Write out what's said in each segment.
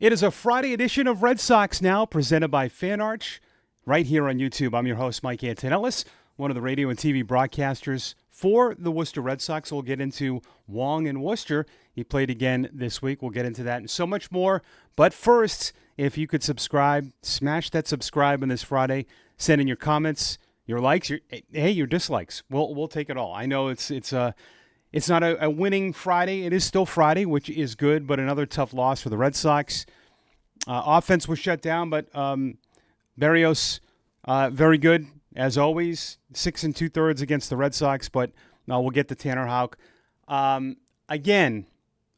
It is a Friday edition of Red Sox Now, presented by FanArch, right here on YouTube. I'm your host, Mike Antonellis, one of the radio and TV broadcasters for the Worcester Red Sox. We'll get into Wong and Worcester. He played again this week. We'll get into that and so much more. But first, if you could subscribe, smash that subscribe on this Friday. Send in your comments, your likes, your dislikes. We'll take it all. I know it's not a winning Friday. It is still Friday, which is good, but another tough loss for the Red Sox. Offense was shut down, but Berrios, very good, as always. 6 2/3 against the Red Sox, but we'll get to Tanner Houck. Again,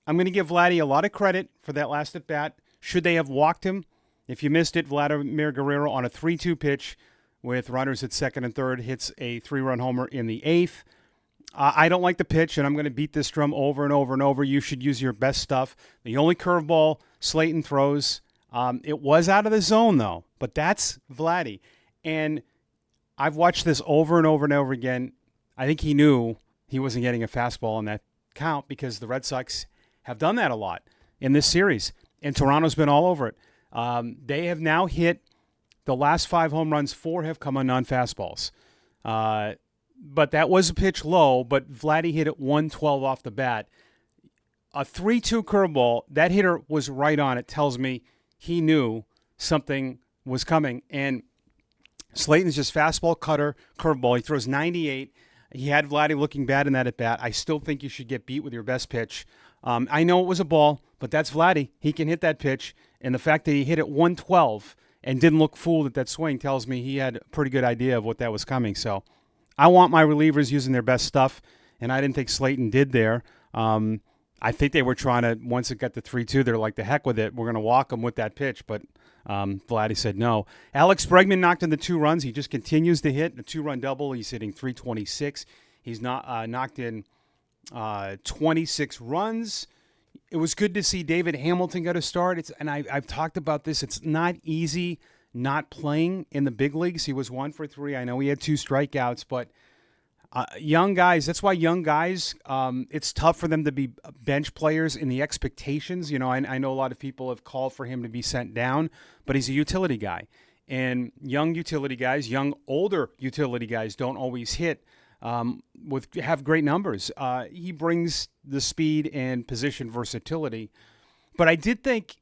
I'm going to give Vladdy a lot of credit for that last at-bat. Should they have walked him? If you missed it, Vladimir Guerrero on a 3-2 pitch with runners at second and third hits a 3-run homer in the eighth. I don't like the pitch, and I'm going to beat this drum over and over and over. You should use your best stuff. The only curveball Slayton throws, it was out of the zone, though. But that's Vladdy. And I've watched this over and over and over again. I think he knew he wasn't getting a fastball on that count because the Red Sox have done that a lot in this series. And Toronto's been all over it. They have now hit the last 5 home runs. 4 have come on non-fastballs. But that was a pitch low, but Vladdy hit it 112 off the bat. A 3-2 curveball, that hitter was right on. It tells me he knew something was coming. And Slayton's just fastball, cutter, curveball. He throws 98. He had Vladdy looking bad in that at-bat. I still think you should get beat with your best pitch. I know it was a ball, but that's Vladdy. He can hit that pitch. And the fact that he hit it 112 and didn't look fooled at that swing tells me he had a pretty good idea of what that was coming. So I want my relievers using their best stuff, and I didn't think Slayton did there. I think they were trying to, once it got to 3-2, they're like, the heck with it. We're going to walk him with that pitch, but Vladdy said no. Alex Bregman knocked in the 2 runs. He just continues to hit a 2-run double. He's hitting .326. He's not knocked in 26 runs. It was good to see David Hamilton get a start. I've talked about this. It's not easy not playing in the big leagues. He was 1 for 3. I know he had 2 strikeouts, but young guys, that's why young guys, it's tough for them to be bench players in the expectations. You know, I know a lot of people have called for him to be sent down, but he's a utility guy. And young utility guys, young older utility guys don't always hit, have great numbers. He brings the speed and position versatility. But I did think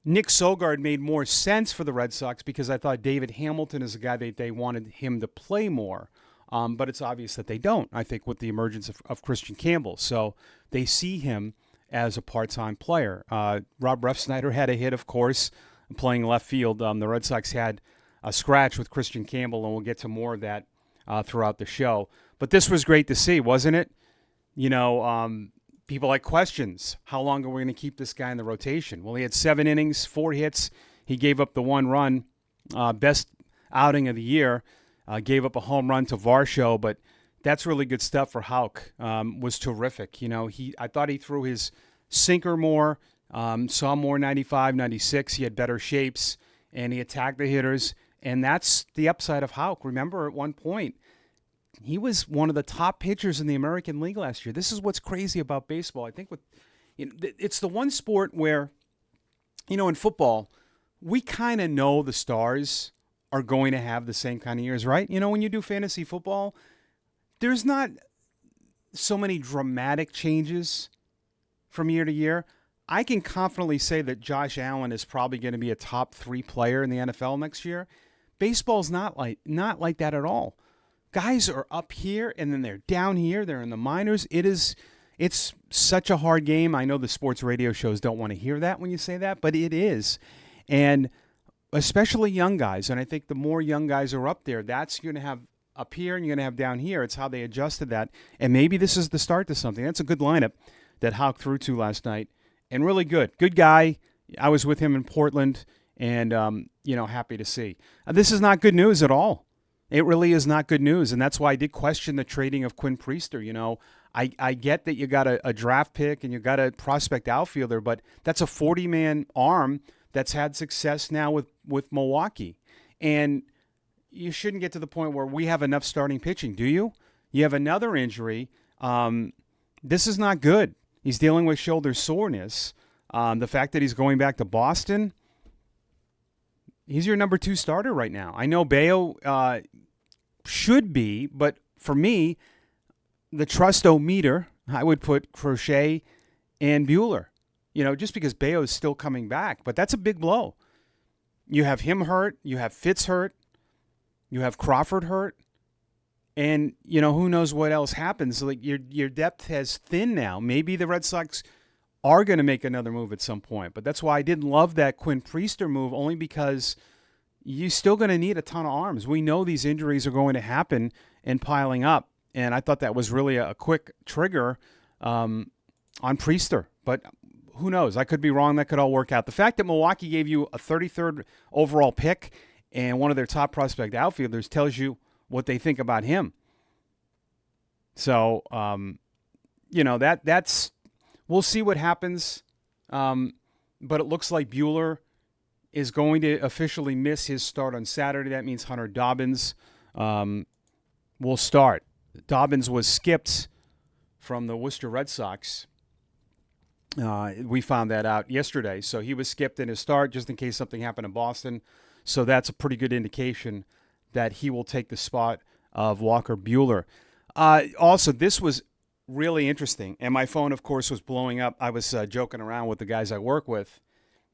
Nick Sogard made more sense for the Red Sox because I thought David Hamilton is a guy that they wanted him to play more. But it's obvious that they don't, I think, with the emergence of Christian Campbell. So they see him as a part-time player. Rob Refsnyder had a hit, of course, playing left field. The Red Sox had a scratch with Christian Campbell, and we'll get to more of that throughout the show. But this was great to see, wasn't it? You know, people like questions. How long are we going to keep this guy in the rotation? Well, he had 7 innings, 4 hits. He gave up the 1 run, best outing of the year. Gave up a home run to Varsho, but that's really good stuff for Houck. Was terrific. You know, I thought he threw his sinker more, saw more 95, 96. He had better shapes, and he attacked the hitters. And that's the upside of Houck. Remember, at one point, he was one of the top pitchers in the American League last year. This is what's crazy about baseball. I think it's the one sport where, you know, in football, we kind of know the stars are going to have the same kind of years, right? You know, when you do fantasy football, there's not so many dramatic changes from year to year. I can confidently say that Josh Allen is probably going to be a top 3 player in the NFL next year. Baseball's not like that at all. Guys are up here and then they're down here. They're in the minors. It's such a hard game. I know the sports radio shows don't want to hear that when you say that, but it is. And especially young guys. And I think the more young guys are up there, that's going to have up here and you're going to have down here. It's how they adjusted that. And maybe this is the start to something. That's a good lineup that Houck threw to last night. And really good. Good guy. I was with him in Portland and, happy to see. This is not good news at all. It really is not good news. And that's why I did question the trading of Quinn Priester. You know, I get that you got a draft pick and you got a prospect outfielder, but that's a 40-man arm that's had success now with Milwaukee. And you shouldn't get to the point where we have enough starting pitching, do you? You have another injury. This is not good. He's dealing with shoulder soreness. The fact that he's going back to Boston, he's your number 2 starter right now. I know Bayo should be, but for me, the trust-o-meter, I would put Crochet and Buehler. Just because Bayo is still coming back. But that's a big blow. You have him hurt. You have Fitz hurt. You have Crawford hurt. And, who knows what else happens. Like your depth has thinned now. Maybe the Red Sox are going to make another move at some point. But that's why I didn't love that Quinn Priester move, only because you're still going to need a ton of arms. We know these injuries are going to happen and piling up. And I thought that was really a quick trigger on Priester. But who knows? I could be wrong. That could all work out. The fact that Milwaukee gave you a 33rd overall pick and one of their top prospect outfielders tells you what they think about him. So, that's we'll see what happens. But it looks like Buehler is going to officially miss his start on Saturday. That means Hunter Dobbins will start. Dobbins was skipped from the Worcester Red Sox. We found that out yesterday. So he was skipped in his start just in case something happened in Boston. So that's a pretty good indication that he will take the spot of Walker Buehler. Also, this was really interesting. And my phone, of course, was blowing up. I was joking around with the guys I work with,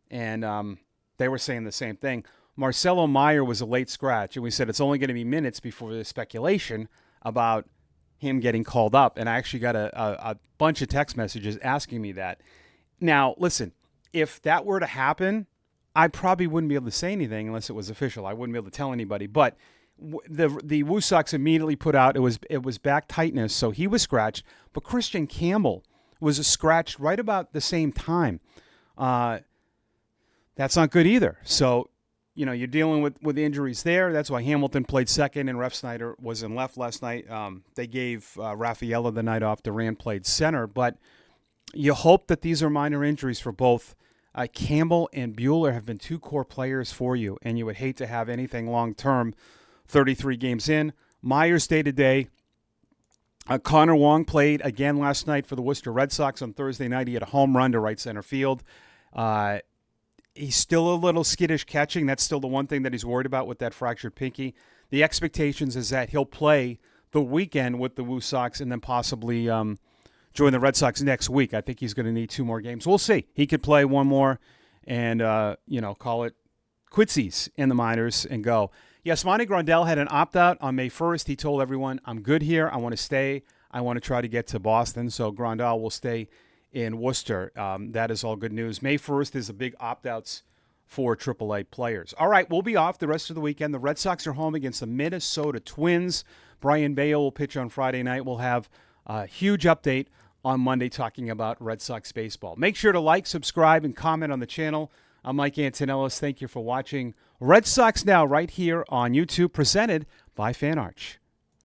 and they were saying the same thing. Marcelo Meyer was a late scratch, and we said it's only going to be minutes before the speculation about him getting called up. And I actually got a bunch of text messages asking me that. Now, listen, if that were to happen, I probably wouldn't be able to say anything unless it was official. I wouldn't be able to tell anybody. But the Woo Sox immediately put out it was back tightness, so he was scratched. But Christian Campbell was scratched right about the same time. That's not good either. So, you're dealing with injuries there. That's why Hamilton played second and Ref Snyder was in left last night. They gave Rafaela the night off. Durant played center. But you hope that these are minor injuries for both. Campbell and Buehler have been 2 core players for you, and you would hate to have anything long-term 33 games in. Myers day-to-day. Connor Wong played again last night for the Worcester Red Sox on Thursday night. He had a home run to right center field. He's still a little skittish catching. That's still the one thing that he's worried about with that fractured pinky. The expectations is that he'll play the weekend with the Woo Sox and then possibly join the Red Sox next week. I think he's going to need 2 more games. We'll see. He could play one more and, call it quitsies in the minors and go. Yes, Monty Grandel had an opt-out on May 1st. He told everyone, I'm good here. I want to stay. I want to try to get to Boston. So Grandel will stay in Worcester. That is all good news. May 1st is the big opt-outs for AAA players. All right, we'll be off the rest of the weekend. The Red Sox are home against the Minnesota Twins. Brian Bayo will pitch on Friday night. We'll have a huge update on Monday talking about Red Sox baseball. Make sure to like, subscribe, and comment on the channel. I'm Mike Antonellis. Thank you for watching Red Sox Now right here on YouTube, presented by FanArch.